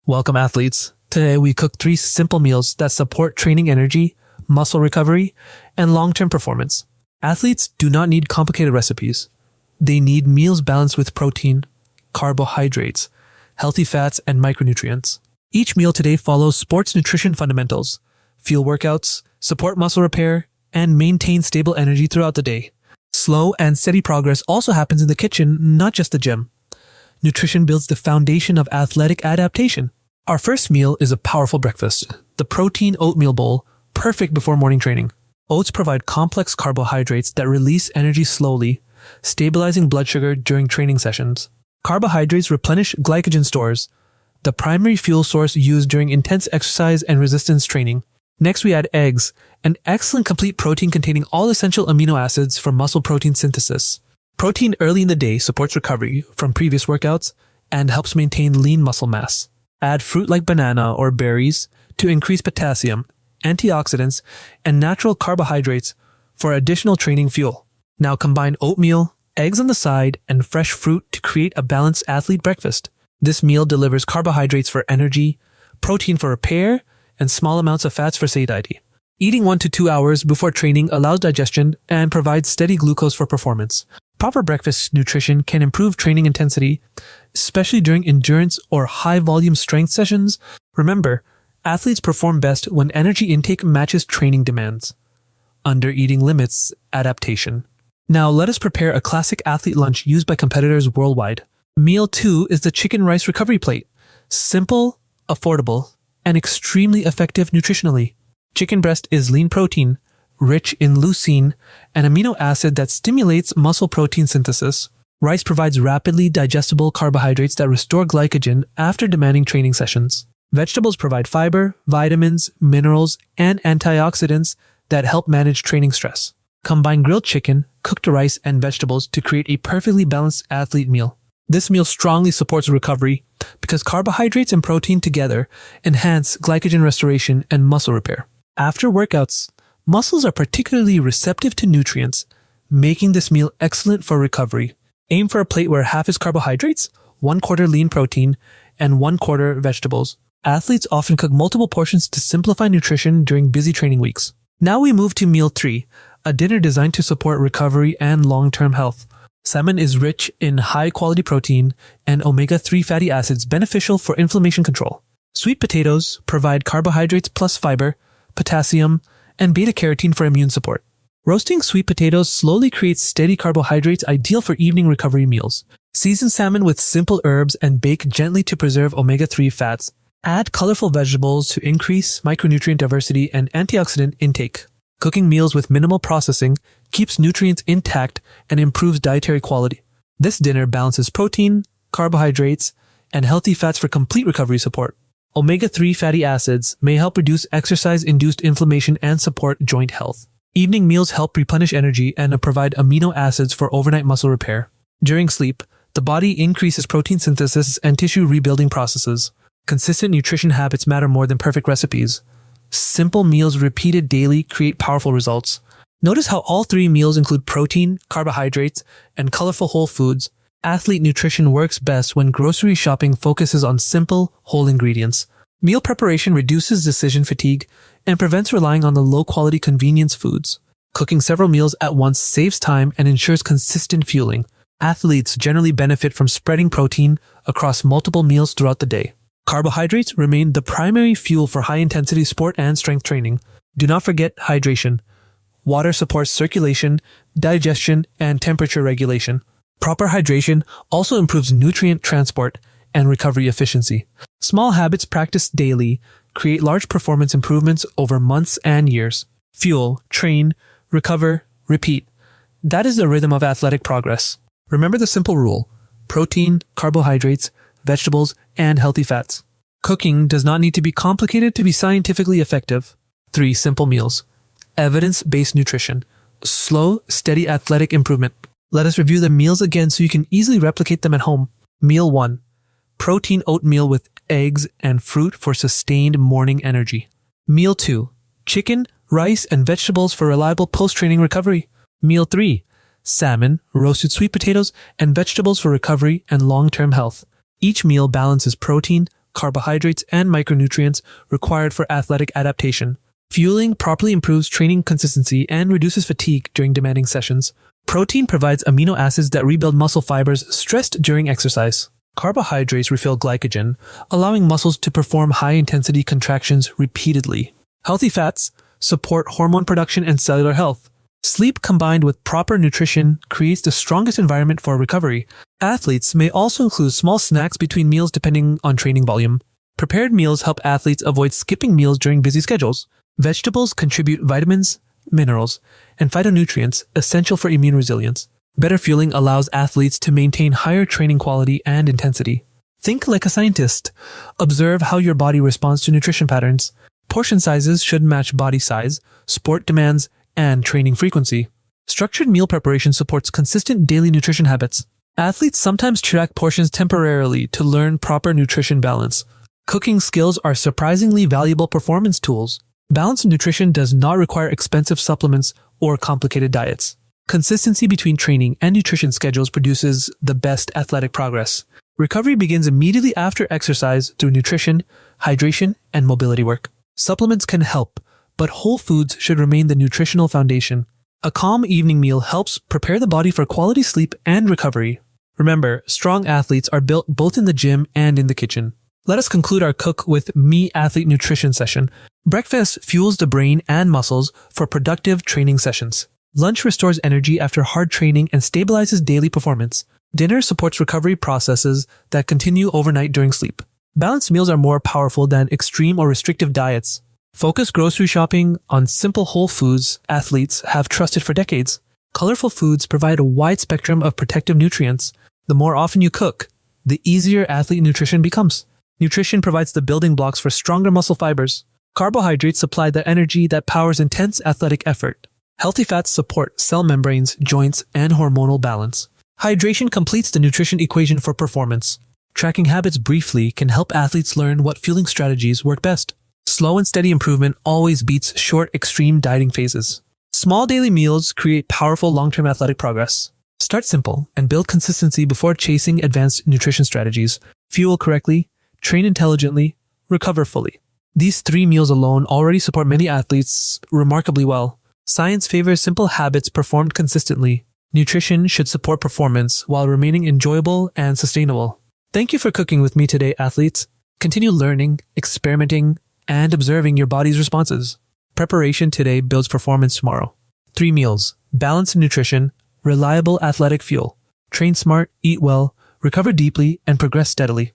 Welcome, athletes. Today we cook 3 simple meals that support training energy, muscle recovery, and long-term performance. Athletes do not need complicated recipes. They need meals balanced with protein, carbohydrates, healthy fats, and micronutrients. Each meal today follows sports nutrition fundamentals, fuel workouts, support muscle repair, and maintain stable energy throughout the day. Slow and steady progress also happens in the kitchen, not just the gym. Nutrition builds the foundation of athletic adaptation. Our first meal is a powerful breakfast, the Protein Oatmeal Bowl, perfect before morning training. Oats provide complex carbohydrates that release energy slowly, stabilizing blood sugar during training sessions. Carbohydrates replenish glycogen stores, the primary fuel source used during intense exercise and resistance training. Next, we add eggs, an excellent complete protein containing all essential amino acids for muscle protein synthesis. Protein early in the day supports recovery from previous workouts and helps maintain lean muscle mass. Add fruit like banana or berries to increase potassium, antioxidants, and natural carbohydrates for additional training fuel. Now combine oatmeal, eggs on the side, and fresh fruit to create a balanced athlete breakfast. This meal delivers carbohydrates for energy, protein for repair, and small amounts of fats for satiety. Eating 1 to 2 hours before training allows digestion and provides steady glucose for performance. Proper breakfast nutrition can improve training intensity, especially during endurance or high-volume strength sessions. Remember, athletes perform best when energy intake matches training demands. Under eating limits adaptation. Now let us prepare a classic athlete lunch used by competitors worldwide. Meal 2 is the chicken rice recovery plate. Simple, affordable, and extremely effective nutritionally. Chicken breast is lean protein, rich in leucine, an amino acid that stimulates muscle protein synthesis. Rice provides rapidly digestible carbohydrates that restore glycogen after demanding training sessions. Vegetables provide fiber, vitamins, minerals, and antioxidants that help manage training stress. Combine grilled chicken, cooked rice, and vegetables to create a perfectly balanced athlete meal. This meal strongly supports recovery because carbohydrates and protein together enhance glycogen restoration and muscle repair. After workouts, muscles are particularly receptive to nutrients, making this meal excellent for recovery. Aim for a plate where half is carbohydrates, 1/4 lean protein, and 1/4 vegetables. Athletes often cook multiple portions to simplify nutrition during busy training weeks. Now we move to meal 3, a dinner designed to support recovery and long-term health. Salmon is rich in high-quality protein and omega-3 fatty acids beneficial for inflammation control. Sweet potatoes provide carbohydrates plus fiber, potassium, and beta-carotene for immune support. Roasting sweet potatoes slowly creates steady carbohydrates ideal for evening recovery meals. Season salmon with simple herbs and bake gently to preserve omega-3 fats. Add colorful vegetables to increase micronutrient diversity and antioxidant intake. Cooking meals with minimal processing keeps nutrients intact and improves dietary quality. This dinner balances protein, carbohydrates, and healthy fats for complete recovery support. Omega-3 fatty acids may help reduce exercise-induced inflammation and support joint health. Evening meals help replenish energy and provide amino acids for overnight muscle repair. During sleep, the body increases protein synthesis and tissue rebuilding processes. Consistent nutrition habits matter more than perfect recipes. Simple meals repeated daily create powerful results. Notice how all 3 meals include protein, carbohydrates, and colorful whole foods. Athlete nutrition works best when grocery shopping focuses on simple, whole ingredients. Meal preparation reduces decision fatigue and prevents relying on the low-quality convenience foods. Cooking several meals at once saves time and ensures consistent fueling. Athletes generally benefit from spreading protein across multiple meals throughout the day. Carbohydrates remain the primary fuel for high-intensity sport and strength training. Do not forget hydration. Water supports circulation, digestion, and temperature regulation. Proper hydration also improves nutrient transport and recovery efficiency. Small habits practiced daily create large performance improvements over months and years. Fuel, train, recover, repeat. That is the rhythm of athletic progress. Remember the simple rule: protein, carbohydrates, vegetables, and healthy fats. Cooking does not need to be complicated to be scientifically effective. 3 simple meals. Evidence-based nutrition. Slow, steady athletic improvement. Let us review the meals again so you can easily replicate them at home. Meal 1. Protein oatmeal with eggs and fruit for sustained morning energy. Meal 2. Chicken, rice, and vegetables for reliable post-training recovery. Meal 3. Salmon, roasted sweet potatoes, and vegetables for recovery and long-term health. Each meal balances protein, carbohydrates, and micronutrients required for athletic adaptation. Fueling properly improves training consistency and reduces fatigue during demanding sessions. Protein provides amino acids that rebuild muscle fibers stressed during exercise. Carbohydrates refill glycogen, allowing muscles to perform high-intensity contractions repeatedly. Healthy fats support hormone production and cellular health. Sleep combined with proper nutrition creates the strongest environment for recovery. Athletes may also include small snacks between meals depending on training volume. Prepared meals help athletes avoid skipping meals during busy schedules. Vegetables contribute vitamins, minerals, and phytonutrients essential for immune resilience. Better fueling allows athletes to maintain higher training quality and intensity. Think like a scientist. Observe how your body responds to nutrition patterns. Portion sizes should match body size, sport demands, and training frequency. Structured meal preparation supports consistent daily nutrition habits. Athletes sometimes track portions temporarily to learn proper nutrition balance. Cooking skills are surprisingly valuable performance tools. Balanced nutrition does not require expensive supplements or complicated diets. Consistency between training and nutrition schedules produces the best athletic progress. Recovery begins immediately after exercise through nutrition, hydration, and mobility work. Supplements can help, but whole foods should remain the nutritional foundation. A calm evening meal helps prepare the body for quality sleep and recovery. Remember, strong athletes are built both in the gym and in the kitchen. Let us conclude our Cook with Me Athlete nutrition session. Breakfast fuels the brain and muscles for productive training sessions. Lunch restores energy after hard training and stabilizes daily performance. Dinner supports recovery processes that continue overnight during sleep. Balanced meals are more powerful than extreme or restrictive diets. Focus grocery shopping on simple whole foods athletes have trusted for decades. Colorful foods provide a wide spectrum of protective nutrients. The more often you cook, the easier athlete nutrition becomes. Nutrition provides the building blocks for stronger muscle fibers. Carbohydrates supply the energy that powers intense athletic effort. Healthy fats support cell membranes, joints, and hormonal balance. Hydration completes the nutrition equation for performance. Tracking habits briefly can help athletes learn what fueling strategies work best. Slow and steady improvement always beats short, extreme dieting phases. Small daily meals create powerful long-term athletic progress. Start simple and build consistency before chasing advanced nutrition strategies. Fuel correctly, train intelligently, recover fully. These 3 meals alone already support many athletes remarkably well. Science favors simple habits performed consistently. Nutrition should support performance while remaining enjoyable and sustainable. Thank you for cooking with me today, athletes. Continue learning, experimenting, and observing your body's responses. Preparation today builds performance tomorrow. 3 meals, balanced nutrition, reliable athletic fuel. Train smart, eat well, recover deeply, and progress steadily.